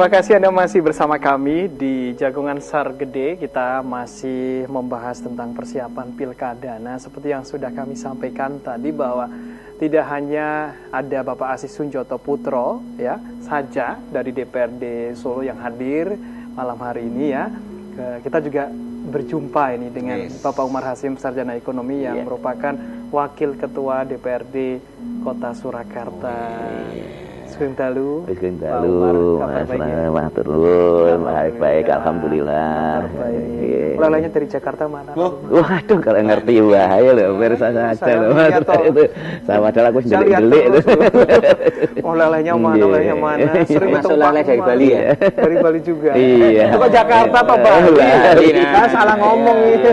Terima kasih Anda masih bersama kami di Jagongan Sar Gede. Kita masih membahas tentang persiapan pilkada. Nah, seperti yang sudah kami sampaikan tadi bahwa tidak hanya ada Bapak Asis Sunjoto Putro ya saja dari DPRD Solo yang hadir malam hari ini ya. Kita juga berjumpa ini dengan Bapak Umar Hasim, Sarjana Ekonomi yang merupakan Wakil Ketua DPRD Kota Surakarta. Sugeng dalu. Sugeng dalu. Baik-baik, alhamdulillah. Oleh-olehnya dari Jakarta mana? Waduh, kalau ngerti bahaya loh, persa saja loh. Itu sama padahal aku sendiri-sendiri itu. Oleh-olehnya mana? Sering masuk oleh dari Bali ya? Dari Bali juga. Iya. Itu kok Jakarta apa Bali? Nah, salah ngomong gitu.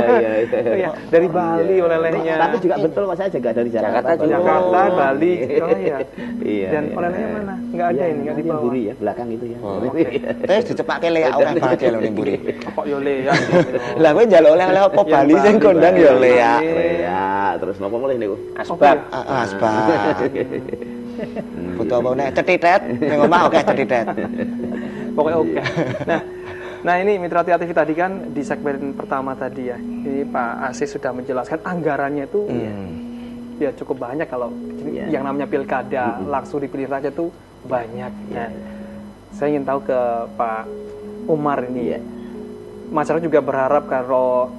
Dari Bali oleh-olehnya. Tapi juga betul Mas, saya juga dari Jakarta. Jakarta, Bali. Oh iya. Dan oleh-olehnya mana? Enggak ada ini, enggak dibawa. Buri ya, belakang itu ya. Terus dicepake leak ora bahagia lho ning Buri. Kok yo leak. Lah kowe njaluk oleh-oleh apa Bali sing kondang yo leak. Leak, terus napa mulih niku? Asbab. Asbab. Butuh apa nek cetitet ning omah oke cetitet. Pokoknya oke. Nah ini Mitra TV tadi kan di segmen pertama tadi ya. Ini Pak Asis sudah menjelaskan anggarannya itu ya cukup banyak kalau yang namanya pilkada langsung dipilih rakyat itu banyak. Nah, saya ingin tahu ke Pak Umar ini ya. Masyarakat juga berharap kalau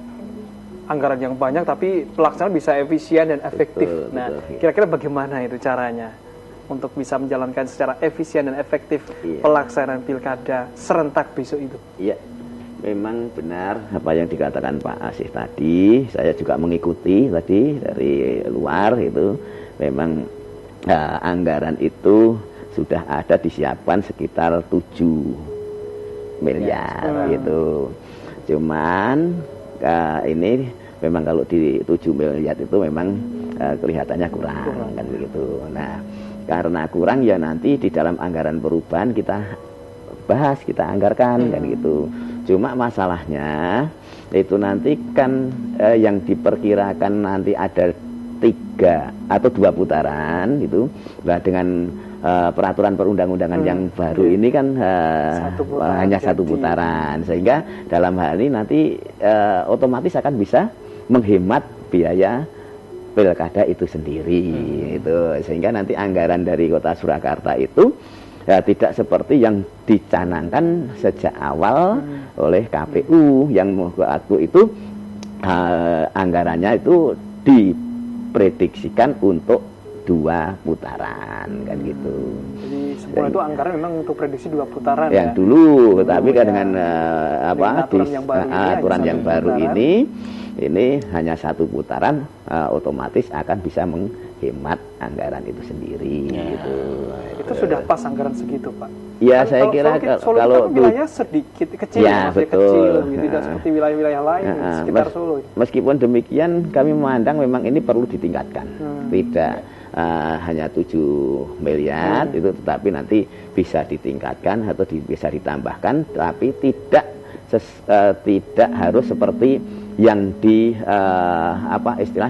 anggaran yang banyak tapi pelaksanaan bisa efisien dan efektif. Nah, kira-kira bagaimana itu caranya untuk bisa menjalankan secara efisien dan efektif pelaksanaan pilkada serentak besok itu? Iya. Memang benar apa yang dikatakan Pak Asis tadi, saya juga mengikuti tadi dari luar itu, memang anggaran itu sudah ada disiapkan sekitar 7 miliar gitu. Cuman ini memang kalau di 7 miliar itu memang kelihatannya kurang kan begitu. Nah, karena kurang ya nanti di dalam anggaran perubahan kita bahas, kita anggarkan kan gitu. Cuma masalahnya itu nanti kan yang diperkirakan nanti ada 3 atau 2 putaran gitu. Nah, dengan peraturan perundang-undangan yang baru ini kan hanya 1 putaran, sehingga dalam hal ini nanti otomatis akan bisa menghemat biaya pilkada itu sendiri itu, sehingga nanti anggaran dari Kota Surakarta itu tidak seperti yang dicanangkan sejak awal oleh KPU yang waktu itu anggarannya itu diprediksikan untuk 2 putaran kan gitu. Jadi semua itu anggaran memang untuk prediksi 2 putaran yang ya. Dulu, tapi kan dengan aturan yang baru ini hanya 1 putaran, otomatis akan bisa menghemat anggaran itu sendiri gitu. Itu sudah pas anggaran segitu, Pak? Ya, saya kira kalau wilayahnya sedikit kecil, ya, kecil, tidak seperti wilayah-wilayah lain sekitar Solo. Meskipun demikian, kami memandang memang ini perlu ditingkatkan. Tidak hanya 7 miliar itu, tetapi nanti bisa ditingkatkan atau bisa ditambahkan, tapi tidak harus seperti yang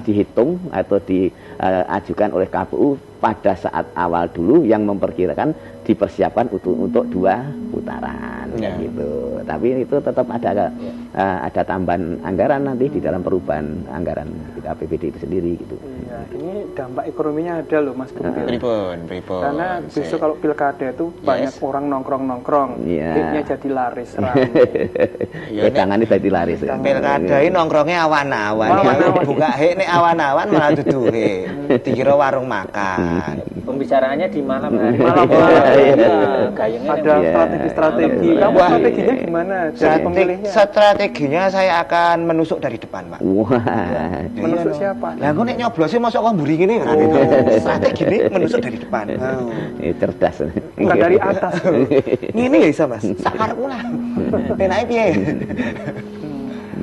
dihitung atau diajukan oleh KPU pada saat awal dulu yang memperkirakan dipersiapkan untuk 2 putaran gitu. Tapi itu tetap ada tambahan anggaran nanti di dalam perubahan anggaran APBD itu sendiri gitu. Iya, ini dampak ekonominya ada loh Mas Gempil. Pripun. Karena besok kalau pilkada itu banyak orang nongkrong, duitnya jadi laris. Tangannya jadi laris. Pilkada ini nongkrongnya awan-awan. Buka nek awan-awan malah duduhe. Dikira warung makan. Pembicaraannya di malam hari. Ada strategi. Kamu strateginya gimana? Strateginya saya akan menusuk dari depan, Pak. Menusuk siapa? Lah kok nek nyoblosnya mosok kok mburi ngene kan itu. Strategi ini menusuk dari depan. Cerdas. Enggak dari atas. Ngene ya iso, Mas. Sakarepmu lah. Enake piye?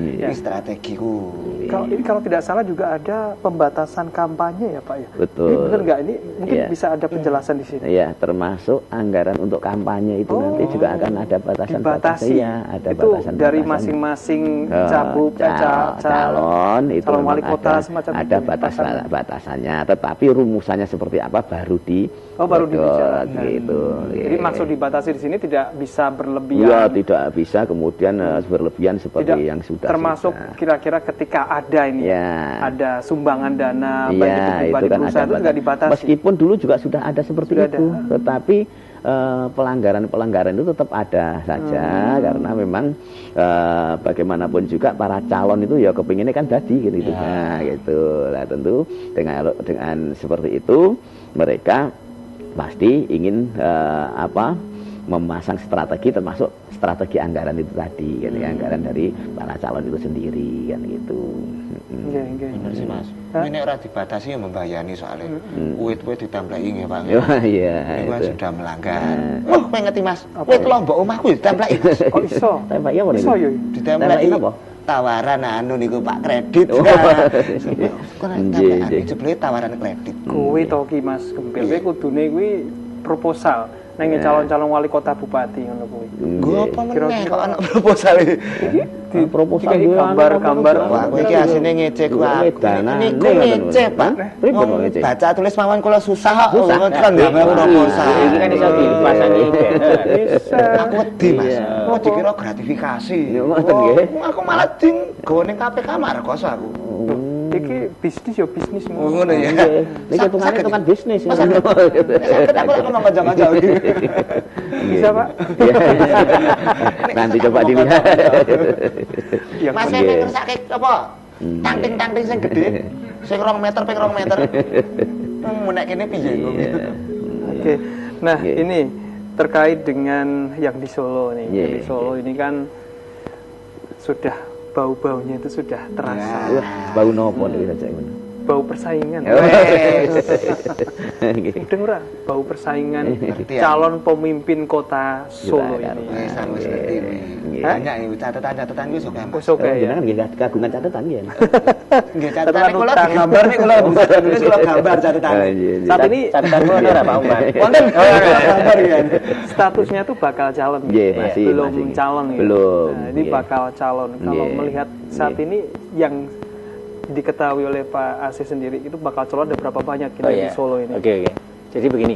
Ini strategiku. Kalau tidak salah juga ada pembatasan kampanye ya Pak ya. Betul. Ini benar nggak? Ini mungkin Iya. bisa ada penjelasan di sini. Iya, termasuk anggaran untuk kampanye itu nanti juga akan ada batasan-batasan. Dibatasi. Ya, ada Itu batasan-batasan. dari masing-masing calon itu calon wali memang kota semacam ada itu, batasannya, tetapi rumusannya seperti apa baru baru dibicarakan. gitu. Jadi maksud dibatasi di sini tidak bisa berlebihan. Iya, tidak bisa kemudian berlebihan seperti Tidak, yang sudah. termasuk kira-kira ketika ada ini Ya. ada sumbangan dana baik Iya, itu pribadi itu kan perusahaan itu juga dibatasi. Meskipun dulu juga sudah ada seperti Sudah itu, tetapi pelanggaran-pelanggaran itu tetap ada saja karena memang bagaimanapun juga para calon itu ya kepinginnya kan tadi gitu. Nah, gitu. Nah, tentu dengan seperti itu mereka pasti ingin memasang strategi, termasuk strategi anggaran itu tadi kan, anggaran dari para calon itu sendiri kan gitu. Bener sih Mas. Ini ora dibatasi yang membayani soalnya. Wit-wit ditambahi nggih Pak. Iya. Itu kan Itu. sudah melanggar. Wah, kowe ngerti Mas? Wit lombok omahku ditambahi Mas. Kok iso? Tapi ya Iso yo. Ditambahi apa? tawaran anu niku Pak kredit. Oh. Kok Nggih, tambahan nggih. jebule tawaran kredit. Kuwi to ki Mas Gempil, kuwi kudune kuwi proposal nang calon-calon wali kota bupati ngono kuwi. Gue apa meneh Kira-kira- kok ana proposal iki? Proposal Iki gambar-gambar. Wah, kowe iki asine ngece ku aku. Edanan, Niku nih, ngece, ngoten. Pak. Hah? Pripun kok ngece? Baca tulis mawon kula susah kok. Susah. Kan gambar proposal. Ini kan bisa dipasangi banner. Bisa. Aku wedi, Mas. Iya. Kok dikira gratifikasi. Ya, ngoten nggih. Aku malah ding gone KPK markos aku. Iki bisnis ya bisnis. Oh, ngono ya. Ini hitungan bisnis. Mas, sakit aku lek ngomong kanca-kanca iki. Bisa, Pak? Iya. Nanti coba dilihat. Yang Mas Nggih. ngersake apa? Tangting-tangting sing gedhe. Sing 2 meter ping 2 meter. Menek kene piye kok. Oke. Nah, Nggih. ini terkait dengan yang di Solo nih. Nggih. Yang di Solo ini kan sudah bau-baunya itu sudah terasa. Wah, bau nopo nih saja ngono. Bau persaingan. Nggih. Udah ora? Bau persaingan Ngerti ya? calon pemimpin kota Solo Silakan. ini. Wis wis ngerti kuwi. Nggih. Banyak iki catatan-catatan kuwi sok Mas. Wis oke ya. Jenengan nggih kagungan catatan nggih. Nggih catatan Catatan kula utang. gambar nih kula bisa tulis kula gambar catatan. Ah, iya, iya. Saat ini Catatan gue ora Pak Umar. Wonten gambar ya. statusnya tuh bakal calon. Nggih, masih belum masih. calon ya. Belum. Nah, ini Nggih. bakal calon. Kalau Nggih. melihat saat Nggih. ini yang diketahui oleh Pak Asih sendiri itu bakal calon ada berapa banyak kita Oh, di iya. Solo ini? Oke. Jadi begini.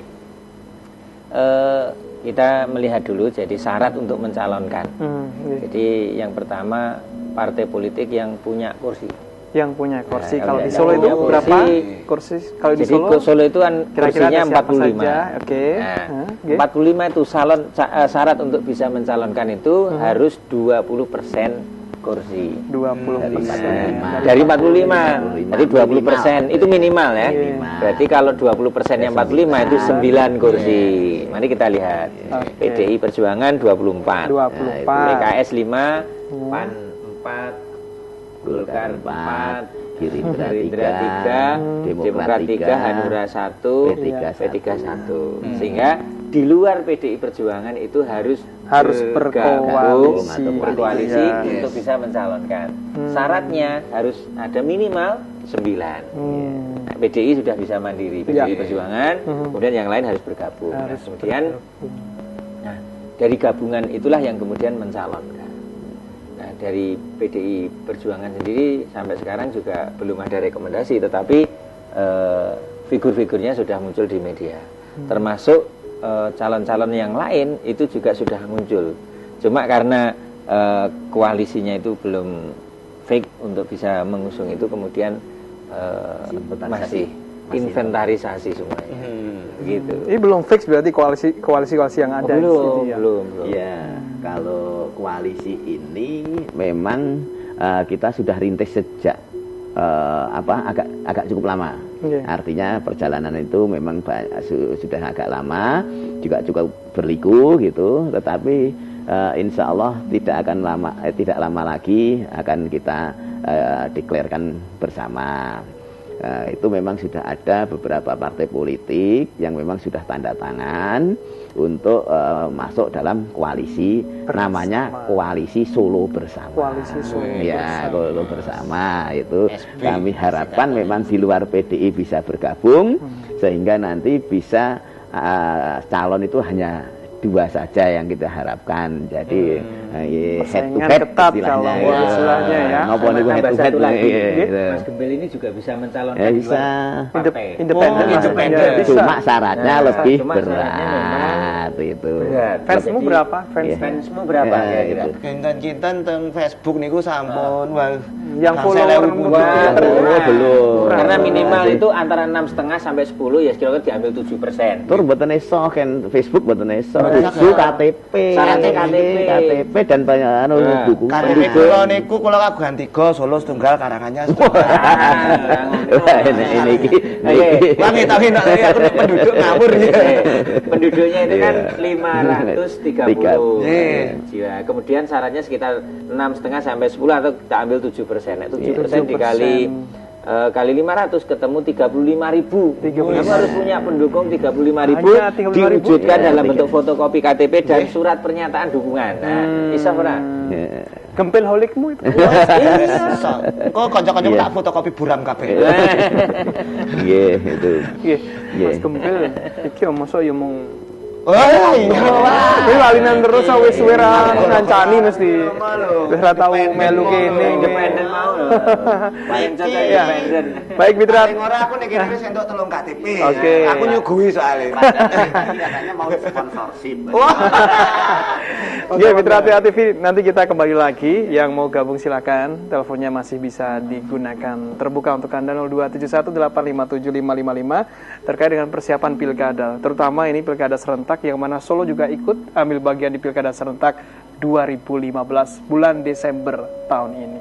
Kita melihat dulu jadi syarat untuk mencalonkan. Nggih. Jadi yang pertama partai politik yang punya kursi. Yang punya kursi. Nah, kalau yang di Solo punya itu kursi. berapa kursi? Kalau di Jadi Solo Solo itu kan kira-kira kursinya ada siapa 45. saja? Oke. Nah, Oke. 45 itu syarat untuk bisa mencalonkan itu harus 20% kursi. 20%. Dari 45. Jadi 20% itu minimal ya. Minimal. Berarti kalau 20% yang 45 itu 9 kursi. Mari kita lihat. Oke. PDI Perjuangan 24. 24. PKS 5, PAN 4, Golkar 4, Gerindra Gerindra 3, 3, Demokrat 3, Hanura 1, P3 P3 1. Sehingga di luar PDI Perjuangan itu harus berkoalisi. atau berkoalisi Iya. untuk bisa mencalonkan. Syaratnya harus ada minimal 9. Nah, PDI sudah bisa mandiri, PDI Ya. Perjuangan, kemudian yang lain harus bergabung. Nah, Harus kemudian nah, dari gabungan itulah yang kemudian mencalonkan. Nah, dari PDI Perjuangan sendiri sampai sekarang juga belum ada rekomendasi, tetapi figur-figurnya sudah muncul di media. Termasuk calon-calon yang lain itu juga sudah muncul. Cuma karena koalisinya itu belum fix untuk bisa mengusung itu, kemudian masih inventarisasi semuanya. Begitu. Ini belum fix berarti koalisi yang ada di sini ya. belum. Ya, kalau koalisi ini memang kita sudah rintis sejak agak cukup lama. Oke. Artinya perjalanan itu memang sudah agak lama, juga cukup berliku gitu. Tetapi insya Allah tidak lama lagi akan kita deklarkan bersama. itu memang sudah ada beberapa partai politik yang memang sudah tanda tangan untuk masuk dalam koalisi namanya Koalisi Solo Bersama. Koalisi Solo ya, Solo Bersama itu kami harapkan memang di luar PDI bisa bergabung sehingga nanti bisa calon itu hanya 2 saja yang kita harapkan. Jadi head to head ketat kalau istilahnya ya. Ngopo niku head to head lagi. Mas Gembel ini juga bisa mencalonkan di bisa luar partai. Independen. Cuma syaratnya lebih cuma berat itu. Fansmu berapa? Fansmu berapa kira-kira? Kinten-kinten teng Facebook niku sampun yang follower belum. Karena minimal itu antara 6,5 sampai 10 ya kira-kira diambil 7%. Tur mboten iso kan Facebook mboten iso. Kudu KTP. Syaratnya KTP dan banyak buku. KTP kula niku kula kagungan 3 Solo setunggal Karanganyar setunggal. Ini iki. Wangi tapi aku penduduk ngawur ya. Penduduknya itu kan 530 jiwa. Kemudian syaratnya sekitar 6,5 sampai 10 atau kita ambil 7%. 7% dikali kali 500 ketemu 35.000. Kamu harus punya pendukung 35.000 diwujudkan dalam bentuk fotokopi KTP dan surat pernyataan dukungan. Nah, bisa ora? Gempel holikmu itu. Kok kanca-kanca tak fotokopi buram kabeh. Nggih, itu. Nggih. Mas Gempel iki mosok ya mung Wah, iya. Kuwi lalinan terus wis suwe ra ngancani mesti. Wis ra tau melu kene Independen mau lho. Paling cocok Iya. independen. Baik Mitra. Paling ora aku nek kene entuk 3 KTP. Oke. Aku nyuguhi soalnya. Katanya mau sponsorship. Oke, Mitra TV, nanti kita kembali lagi. Yang mau gabung silakan. Teleponnya masih bisa digunakan. Terbuka untuk Anda 0271857555 terkait dengan persiapan pilkada. Terutama ini pilkada serentak yang mana Solo juga ikut ambil bagian di pilkada serentak 2015 bulan Desember tahun ini.